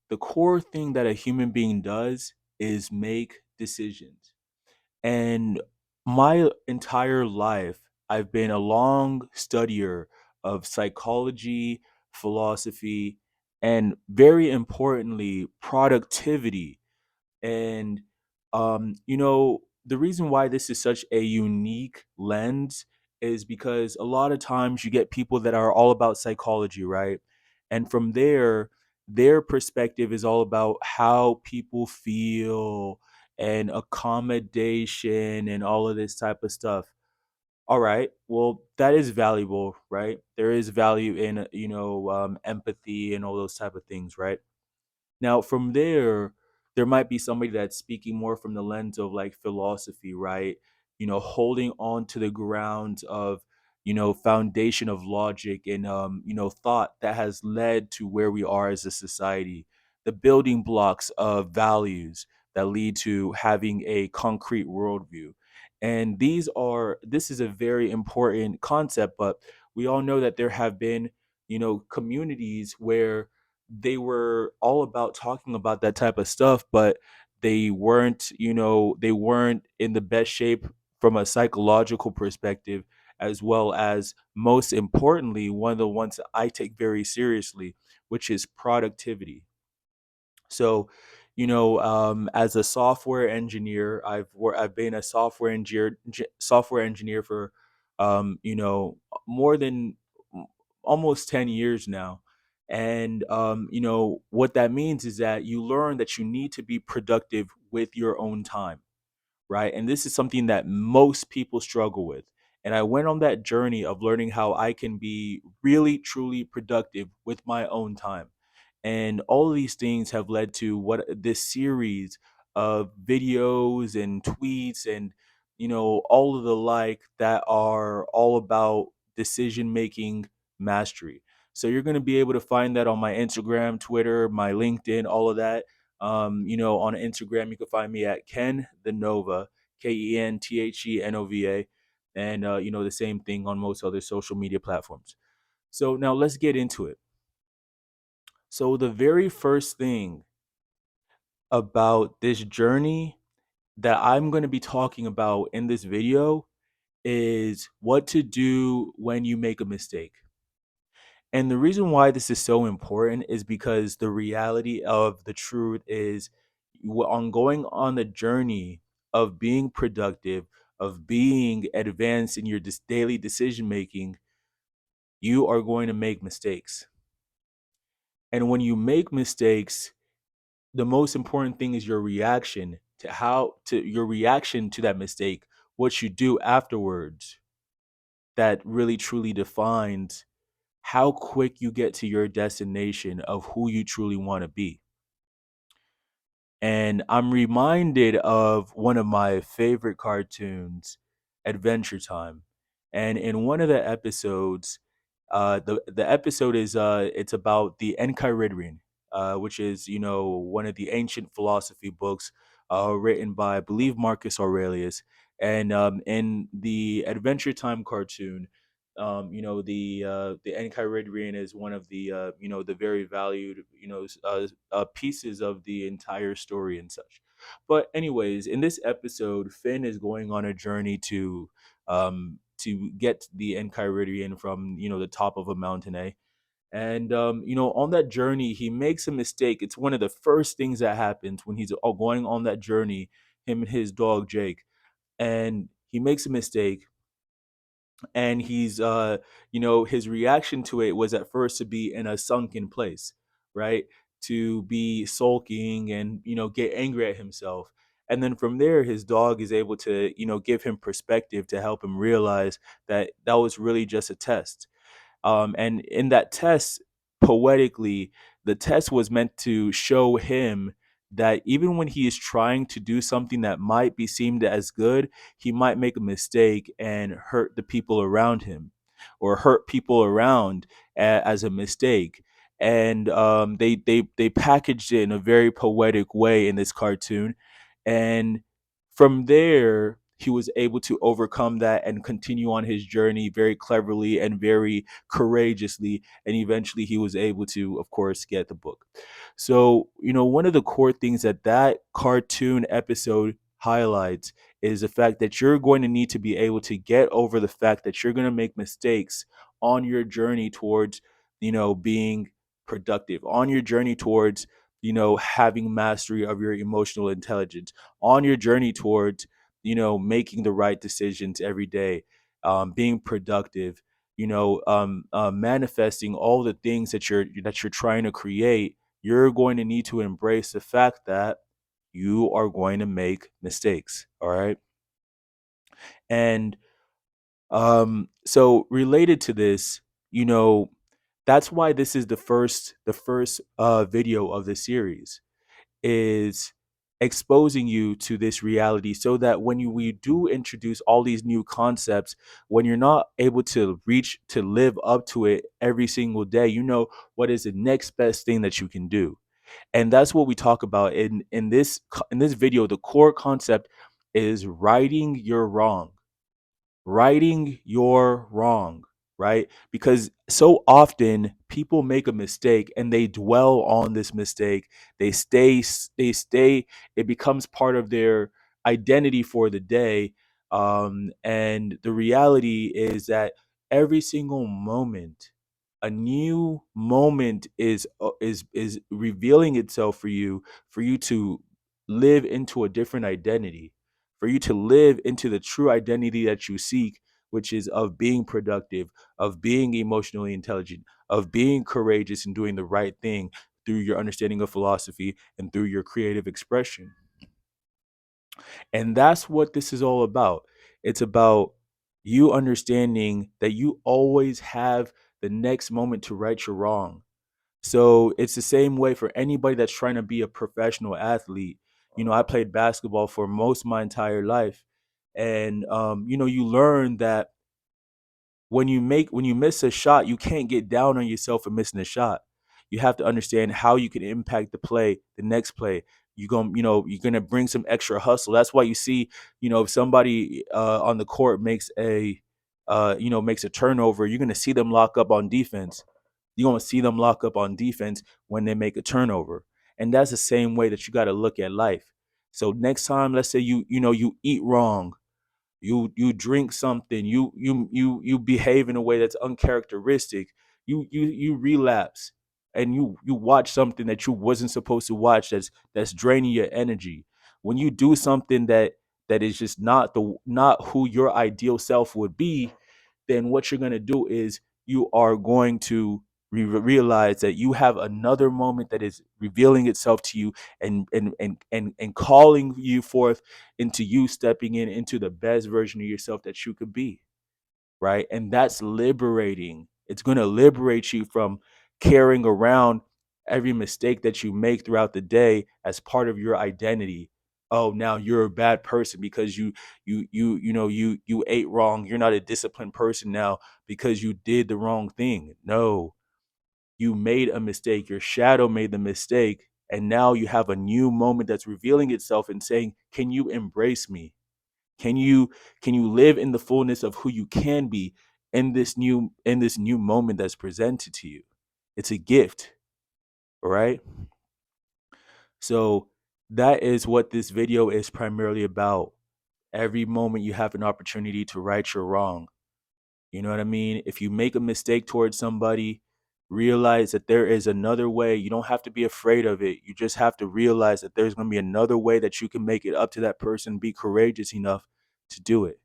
the core thing that a human being does is make decisions. And my entire life, I've been a long studier of psychology, philosophy, and very importantly, productivity. And the reason why this is such a unique lens is because a lot of times you get people that are all about psychology, right? And from there, their perspective is all about how people feel and accommodation and all of this type of stuff. All right, well, that is valuable, right? There is value in empathy and all those type of things, right? Now, from there, there might be somebody that's speaking more from the lens of like philosophy, right? Holding on to the grounds of, foundation of logic and, thought that has led to where we are as a society, the building blocks of values that lead to having a concrete worldview. And this is a very important concept, but we all know that there have been, communities where they were all about talking about that type of stuff, but they weren't in the best shape from a psychological perspective, as well as most importantly, one of the ones that I take very seriously, which is productivity. So, as a software engineer, I've been a software engineer for, more than almost 10 years now. And what that means is that you learn that you need to be productive with your own time, right? And this is something that most people struggle with. And I went on that journey of learning how I can be really, truly productive with my own time. And all of these things have led to what this series of videos and tweets and, all of the like that are all about decision making mastery. So you're going to be able to find that on my Instagram, Twitter, my LinkedIn, all of that. On Instagram, you can find me at Ken the Nova, KenThenova, and the same thing on most other social media platforms. So now let's get into it. So the very first thing about this journey that I'm going to be talking about in this video is what to do when you make a mistake. And the reason why this is so important is because the reality of the truth is on going on the journey of being productive, of being advanced in your daily decision making, you are going to make mistakes. And when you make mistakes, the most important thing is your reaction to that mistake, what you do afterwards, that really truly defines how quick you get to your destination of who you truly want to be. And I'm reminded of one of my favorite cartoons, Adventure Time. And in one of the episodes, the episode is it's about the Enchiridion, which is one of the ancient philosophy books written by, I believe, Marcus Aurelius. And in the Adventure Time cartoon, the Enchiridion is one of the the very valued pieces of the entire story and such. But anyways, in this episode, Finn is going on a journey to get the Enchiridion from the top of a mountain, eh? And on that journey, he makes a mistake. It's one of the first things that happens when he's going on that journey. Him and his dog Jake, and he makes a mistake, and his reaction to it was at first to be in a sunken place, right? To be sulking and get angry at himself. And then from there, his dog is able to give him perspective to help him realize that that was really just a test. And in that test, poetically, the test was meant to show him that even when he is trying to do something that might be seemed as good, he might make a mistake and hurt the people around him, or hurt people around as a mistake. And they packaged it in a very poetic way in this cartoon. And from there, he was able to overcome that and continue on his journey very cleverly and very courageously. And eventually he was able to, of course, get the book. So, one of the core things that that cartoon episode highlights is the fact that you're going to need to be able to get over the fact that you're going to make mistakes on your journey towards, being productive, on your journey towards, having mastery of your emotional intelligence, on your journey towards, making the right decisions every day, being productive, manifesting all the things that you're trying to create. You're going to need to embrace the fact that you are going to make mistakes. All right. And so related to this, you know, that's why this is the first video of the series, is exposing you to this reality so that when we do introduce all these new concepts, when you're not able to reach to live up to it every single day, what is the next best thing that you can do. And that's what we talk about in this video. The core concept is righting your wrong, right? Because so often people make a mistake and they dwell on this mistake. They stay, it becomes part of their identity for the day. And the reality is that every single moment, a new moment is revealing itself for you to live into a different identity, for you to live into the true identity that you seek, which is of being productive, of being emotionally intelligent, of being courageous and doing the right thing through your understanding of philosophy and through your creative expression. And that's what this is all about. It's about you understanding that you always have the next moment to right your wrong. So it's the same way for anybody that's trying to be a professional athlete. I played basketball for most of my entire life. And you learn that when you miss a shot, you can't get down on yourself for missing a shot. You have to understand how you can impact the next play. You're gonna bring some extra hustle. That's why you see, if somebody on the court makes a turnover, you're gonna see them lock up on defense. You're gonna see them lock up on defense when they make a turnover. And that's the same way that you got to look at life. So next time, let's say you eat wrong, you drink something, you behave in a way that's uncharacteristic, you relapse, and you watch something that you wasn't supposed to watch, that's draining your energy. When you do something that is just not who your ideal self would be, then what you're going to do is you are going to realize that you have another moment that is revealing itself to you, and calling you forth into you stepping into the best version of yourself that you could be, right? And that's liberating. It's going to liberate you from carrying around every mistake that you make throughout the day as part of your identity. Oh, now you're a bad person because you ate wrong. You're not a disciplined person now because you did the wrong thing. No, you made a mistake. Your shadow made the mistake, and now you have a new moment that's revealing itself and saying, "Can you embrace me? Can you live in the fullness of who you can be in this new moment that's presented to you?" It's a gift, all right? So that is what this video is primarily about. Every moment you have an opportunity to right your wrong. You know what I mean? If you make a mistake towards somebody, realize that there is another way. You don't have to be afraid of it. You just have to realize that there's going to be another way that you can make it up to that person. Be courageous enough to do it.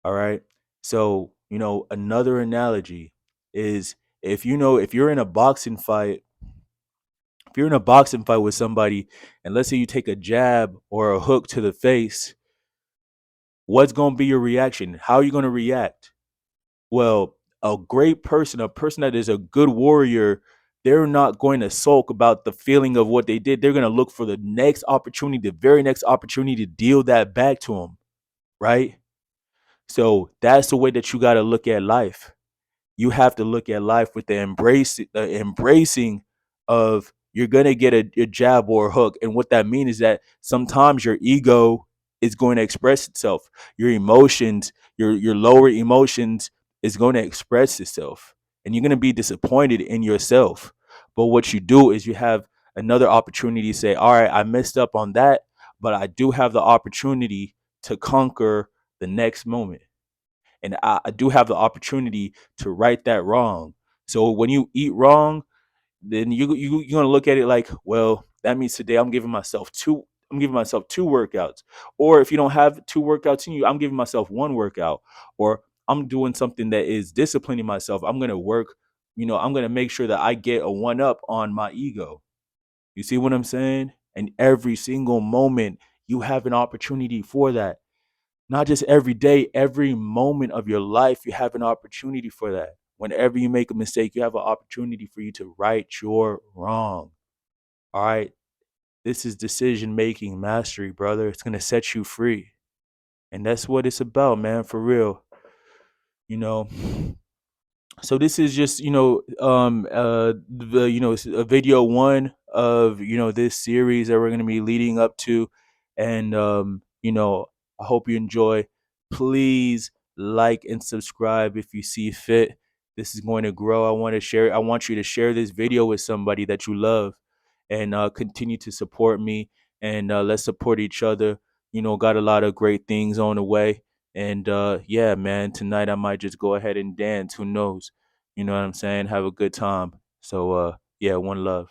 All right. So, another analogy is, if you're in a boxing fight, if you're in a boxing fight with somebody, and let's say you take a jab or a hook to the face, what's going to be your reaction? How are you going to react? Well, a great person, a person that is a good warrior, they're not going to sulk about the feeling of what they did. They're going to look for the next opportunity, the very next opportunity to deal that back to them, right? So that's the way that you got to look at life. You have to look at life with the embracing of, you're gonna get a jab or a hook, and what that means is that sometimes your ego is going to express itself. Your emotions, your lower emotions is going to express itself. And you're going to be disappointed in yourself. But what you do is you have another opportunity to say, all right, I messed up on that, but I do have the opportunity to conquer the next moment. And I do have the opportunity to right that wrong. So when you eat wrong, then you're gonna look at it like, well, that means today I'm giving myself two workouts. Or if you don't have two workouts in you, I'm giving myself one workout. Or I'm doing something that is disciplining myself. I'm gonna work, I'm gonna make sure that I get a one up on my ego. You see what I'm saying? And every single moment you have an opportunity for that. Not just every day, every moment of your life, you have an opportunity for that. Whenever you make a mistake, you have an opportunity for you to right your wrong. All right. This is decision making mastery, brother. It's going to set you free. And that's what it's about, man, for real. You know, so this is just a video one of this series that we're going to be leading up to. And I hope you enjoy. Please like and subscribe if you see fit. This is going to grow. I want you to share this video with somebody that you love, and continue to support me. And let's support each other. Got a lot of great things on the way. And yeah, man, tonight I might just go ahead and dance. Who knows? You know what I'm saying? Have a good time. So yeah, one love.